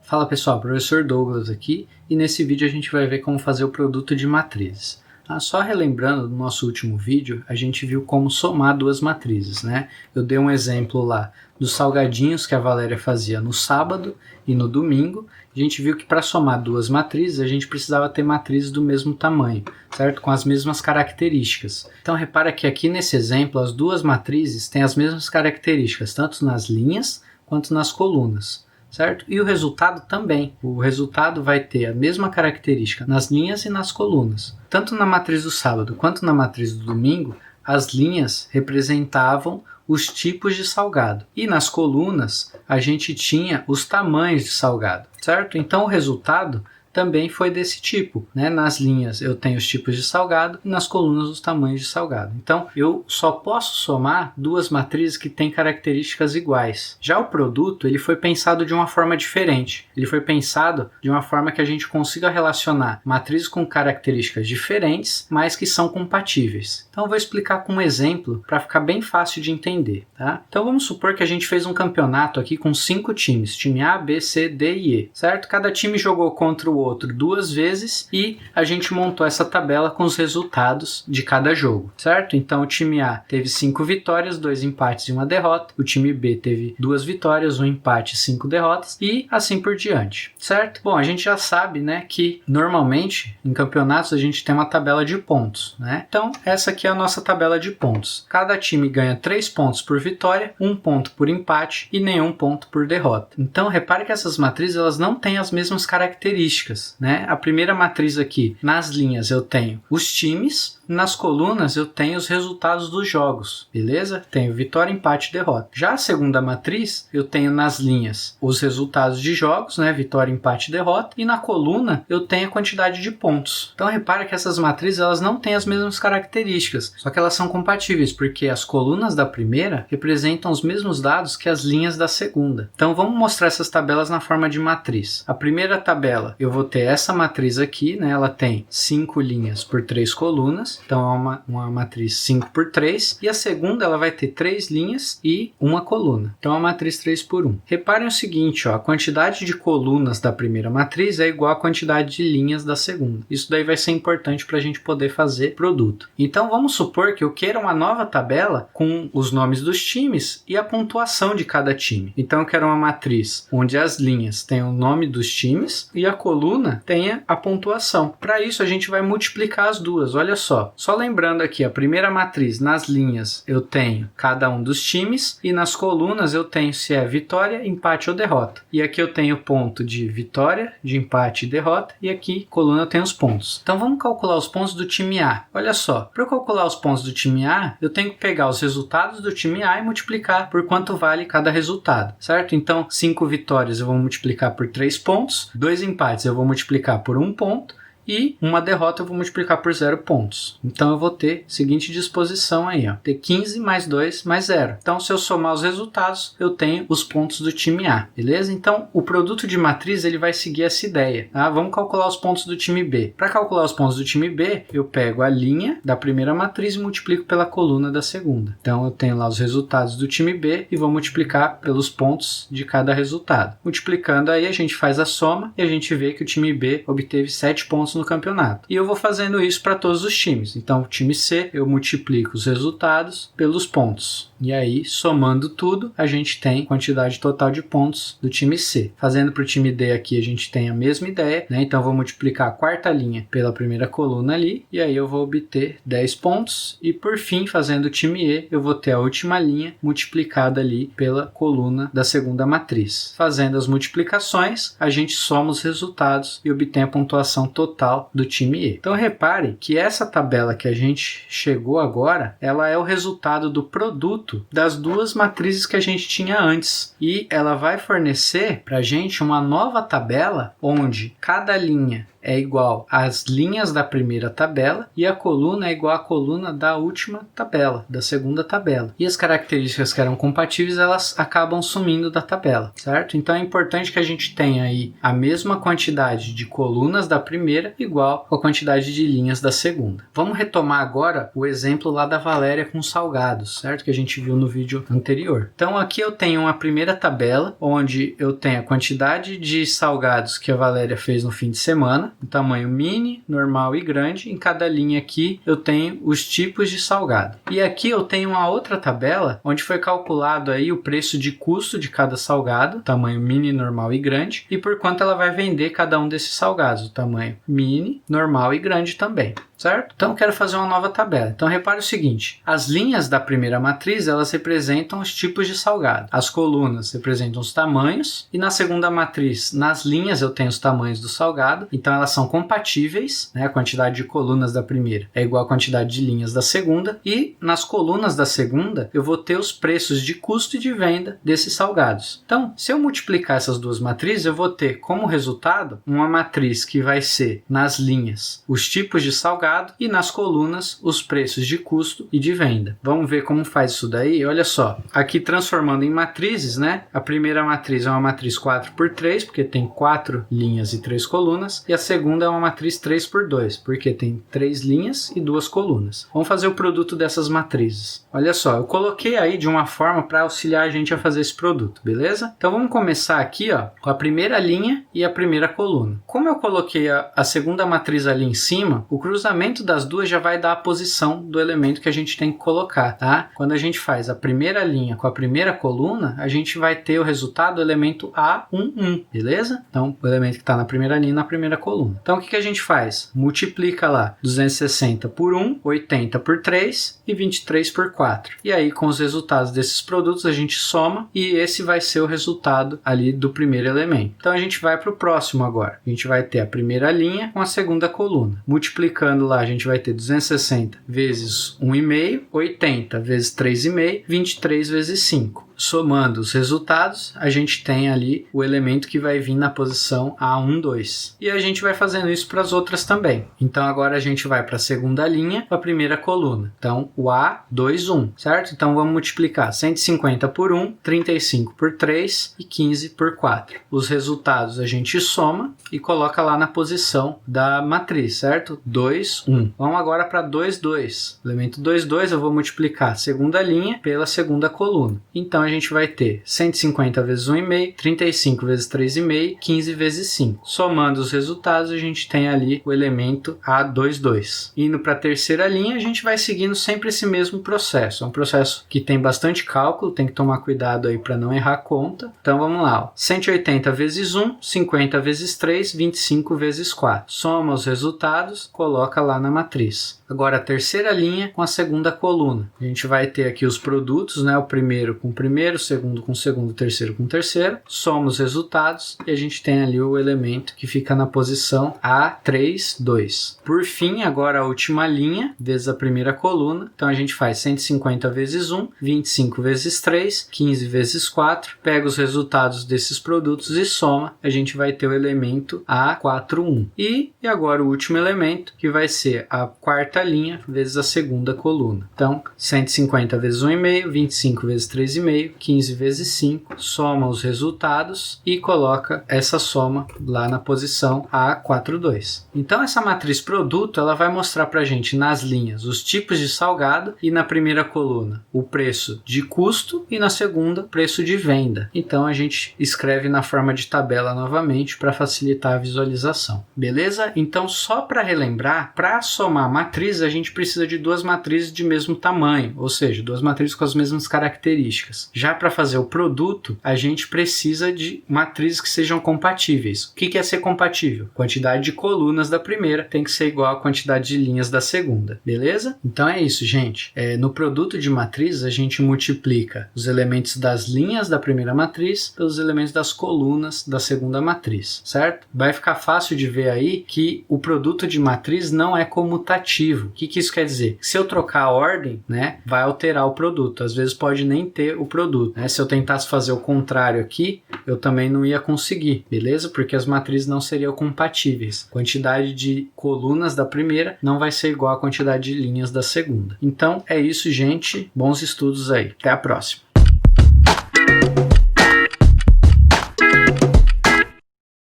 Fala pessoal, professor Douglas aqui e nesse vídeo a gente vai ver como fazer o produto de matrizes. Só relembrando do nosso último vídeo, a gente viu como somar duas matrizes, né? Eu dei um exemplo lá dos salgadinhos que a Valéria fazia no sábado e no domingo. A gente viu que para somar duas matrizes a gente precisava ter matrizes do mesmo tamanho, certo? Com as mesmas características. Então repara que aqui nesse exemplo as duas matrizes têm as mesmas características, tanto nas linhas quanto nas colunas. Certo? E o resultado também. O resultado vai ter a mesma característica nas linhas e nas colunas. Tanto na matriz do sábado quanto na matriz do domingo, as linhas representavam os tipos de salgado. E nas colunas, a gente tinha os tamanhos de salgado. Certo? Então o resultado também foi desse tipo, né? Nas linhas eu tenho os tipos de salgado e nas colunas os tamanhos de salgado. Então eu só posso somar duas matrizes que têm características iguais. Já o produto ele foi pensado de uma forma diferente. Ele foi pensado de uma forma que a gente consiga relacionar matrizes com características diferentes, mas que são compatíveis. Então eu vou explicar com um exemplo para ficar bem fácil de entender. Tá? Então vamos supor que a gente fez um campeonato aqui com 5 times, time A, B, C, D e E, certo? Cada time jogou contra o outro duas vezes e a gente montou essa tabela com os resultados de cada jogo, certo? Então o time A teve 5 vitórias, 2 empates e 1 derrota. O time B teve 2 vitórias, 1 empate e 5 derrotas e assim por diante, certo? Bom, a gente já sabe, né, que normalmente em campeonatos a gente tem uma tabela de pontos, né? Então essa aqui é a nossa tabela de pontos. Cada time ganha 3 pontos por vitória, 1 ponto por empate e nenhum ponto por derrota. Então repare que essas matrizes elas não têm as mesmas características, né? A primeira matriz aqui, nas linhas eu tenho os times, nas colunas eu tenho os resultados dos jogos, beleza? Tenho vitória, empate e derrota. Já a segunda matriz, eu tenho nas linhas os resultados de jogos, né? Vitória, empate e derrota. E na coluna eu tenho a quantidade de pontos. Então repara que essas matrizes elas não têm as mesmas características, só que elas são compatíveis, porque as colunas da primeira representam os mesmos dados que as linhas da segunda. Então vamos mostrar essas tabelas na forma de matriz. A primeira tabela, eu vou ter essa matriz aqui, né? Ela tem 5 linhas por 3 colunas. Então é uma matriz 5 por 3. E a segunda ela vai ter 3 linhas e uma coluna. Então é uma matriz 3 por 1. Reparem o seguinte, ó, a quantidade de colunas da primeira matriz é igual à quantidade de linhas da segunda. Isso daí vai ser importante para a gente poder fazer produto. Então vamos supor que eu queira uma nova tabela com os nomes dos times e a pontuação de cada time. Então eu quero uma matriz onde as linhas tenham o nome dos times e a coluna tenha a pontuação. Para isso a gente vai multiplicar as duas. Olha só. Só lembrando aqui, a primeira matriz, nas linhas eu tenho cada um dos times e nas colunas eu tenho se é vitória, empate ou derrota. E aqui eu tenho ponto de vitória, de empate e derrota e aqui coluna eu tenho os pontos. Então vamos calcular os pontos do time A. Olha só, para eu calcular os pontos do time A, eu tenho que pegar os resultados do time A e multiplicar por quanto vale cada resultado, certo? Então 5 vitórias eu vou multiplicar por 3 pontos, 2 empates eu vou multiplicar por 1 ponto e uma derrota eu vou multiplicar por 0 pontos. Então eu vou ter a seguinte disposição aí, ó, ter 15 mais 2 mais 0. Então se eu somar os resultados, eu tenho os pontos do time A, beleza? Então o produto de matriz ele vai seguir essa ideia, tá? Vamos calcular os pontos do time B. Para calcular os pontos do time B, eu pego a linha da primeira matriz e multiplico pela coluna da segunda. Então eu tenho lá os resultados do time B e vou multiplicar pelos pontos de cada resultado. Multiplicando aí a gente faz a soma e a gente vê que o time B obteve 7 pontos no campeonato. E eu vou fazendo isso para todos os times. Então, o time C, eu multiplico os resultados pelos pontos. E aí, somando tudo, a gente tem a quantidade total de pontos do time C. Fazendo para o time D aqui, a gente tem a mesma ideia, né? Então, eu vou multiplicar a quarta linha pela primeira coluna ali. E aí, eu vou obter 10 pontos. E, por fim, fazendo o time E, eu vou ter a última linha multiplicada ali pela coluna da segunda matriz. Fazendo as multiplicações, a gente soma os resultados e obtém a pontuação total do time E. Então repare que essa tabela que a gente chegou agora, ela é o resultado do produto das duas matrizes que a gente tinha antes. E ela vai fornecer para a gente uma nova tabela onde cada linha é igual às linhas da primeira tabela e a coluna é igual à coluna da última tabela, da segunda tabela. E as características que eram compatíveis, elas acabam sumindo da tabela, certo? Então é importante que a gente tenha aí a mesma quantidade de colunas da primeira igual à quantidade de linhas da segunda. Vamos retomar agora o exemplo lá da Valéria com salgados, certo? Que a gente viu no vídeo anterior. Então aqui eu tenho uma primeira tabela, onde eu tenho a quantidade de salgados que a Valéria fez no fim de semana, o tamanho mini, normal e grande. Em cada linha aqui eu tenho os tipos de salgado. E aqui eu tenho uma outra tabela, onde foi calculado aí o preço de custo de cada salgado, tamanho mini, normal e grande, e por quanto ela vai vender cada um desses salgados, o tamanho mini, normal e grande também. Certo? Então eu quero fazer uma nova tabela. Então repare o seguinte, as linhas da primeira matriz, elas representam os tipos de salgado. As colunas representam os tamanhos e na segunda matriz, nas linhas eu tenho os tamanhos do salgado, então elas são compatíveis, né? A quantidade de colunas da primeira é igual à quantidade de linhas da segunda e nas colunas da segunda eu vou ter os preços de custo e de venda desses salgados. Então, se eu multiplicar essas duas matrizes, eu vou ter como resultado uma matriz que vai ser nas linhas os tipos de salgado e nas colunas os preços de custo e de venda. Vamos ver como faz isso daí? Olha só, aqui transformando em matrizes, né? A primeira matriz é uma matriz 4x3, porque tem 4 linhas e 3 colunas, e a segunda é uma matriz 3x2, porque tem 3 linhas e 2 colunas. Vamos fazer o produto dessas matrizes. Olha só, eu coloquei aí de uma forma para auxiliar a gente a fazer esse produto, beleza? Então vamos começar aqui, ó, com a primeira linha e a primeira coluna. Como eu coloquei a segunda matriz ali em cima, o cruzamento das duas já vai dar a posição do elemento que a gente tem que colocar, tá? Quando a gente faz a primeira linha com a primeira coluna, a gente vai ter o resultado do elemento A11, beleza? Então, o elemento que está na primeira linha na primeira coluna. Então, o que a gente faz? Multiplica lá 260 por 1, 80 por 3 e 23 por 4. E aí, com os resultados desses produtos, a gente soma e esse vai ser o resultado ali do primeiro elemento. Então, a gente vai para o próximo agora. A gente vai ter a primeira linha com a segunda coluna. Multiplicando lá, a gente vai ter 260 vezes 1,5, 80 vezes 3,5, 23 vezes 5. Somando os resultados, a gente tem ali o elemento que vai vir na posição A12. E a gente vai fazendo isso para as outras também. Então agora a gente vai para a segunda linha, para a primeira coluna. Então o A21, certo? Então vamos multiplicar 150 por 1, 35 por 3 e 15 por 4. Os resultados a gente soma e coloca lá na posição da matriz, certo? 2, 1. Vamos agora para 2, 2. Elemento 2, 2 eu vou multiplicar a segunda linha pela segunda coluna. Então a gente vai ter 150 vezes 1,5, 35 vezes 3,5, 15 vezes 5. Somando os resultados, a gente tem ali o elemento A22. Indo para a terceira linha, a gente vai seguindo sempre esse mesmo processo. É um processo que tem bastante cálculo, tem que tomar cuidado aí para não errar a conta. Então vamos lá, ó. 180 vezes 1, 50 vezes 3, 25 vezes 4. Soma os resultados, coloca lá na matriz. Agora a terceira linha com a segunda coluna. A gente vai ter aqui os produtos, né? O primeiro com o primeiro, o segundo com o segundo, o terceiro com o terceiro. Soma os resultados e a gente tem ali o elemento que fica na posição A3, 2. Por fim, agora a última linha vezes a primeira coluna. Então a gente faz 150 vezes 1, 25 vezes 3, 15 vezes 4. Pega os resultados desses produtos e soma. A gente vai ter o elemento A4, 1. E agora o último elemento que vai ser a quarta linha vezes a segunda coluna. Então 150 vezes 1,5, 25 vezes 3,5, 15 vezes 5, soma os resultados e coloca essa soma lá na posição A42. Então essa matriz produto, ela vai mostrar para a gente nas linhas os tipos de salgado e na primeira coluna o preço de custo e na segunda preço de venda. Então a gente escreve na forma de tabela novamente para facilitar a visualização. Beleza? Então só para relembrar, para somar a matriz a gente precisa de duas matrizes de mesmo tamanho, ou seja, duas matrizes com as mesmas características. Já para fazer o produto, a gente precisa de matrizes que sejam compatíveis. O que é ser compatível? Quantidade de colunas da primeira tem que ser igual à quantidade de linhas da segunda, beleza? Então é isso, gente. No produto de matrizes, a gente multiplica os elementos das linhas da primeira matriz pelos elementos das colunas da segunda matriz, certo? Vai ficar fácil de ver aí que o produto de matriz não é comutativo. negativo, o que isso quer dizer? Se eu trocar a ordem, né, vai alterar o produto. Às vezes pode nem ter o produto, né? Se eu tentasse fazer o contrário aqui, eu também não ia conseguir, beleza? Porque as matrizes não seriam compatíveis. A quantidade de colunas da primeira não vai ser igual à quantidade de linhas da segunda. Então é isso, gente. Bons estudos aí. Até a próxima.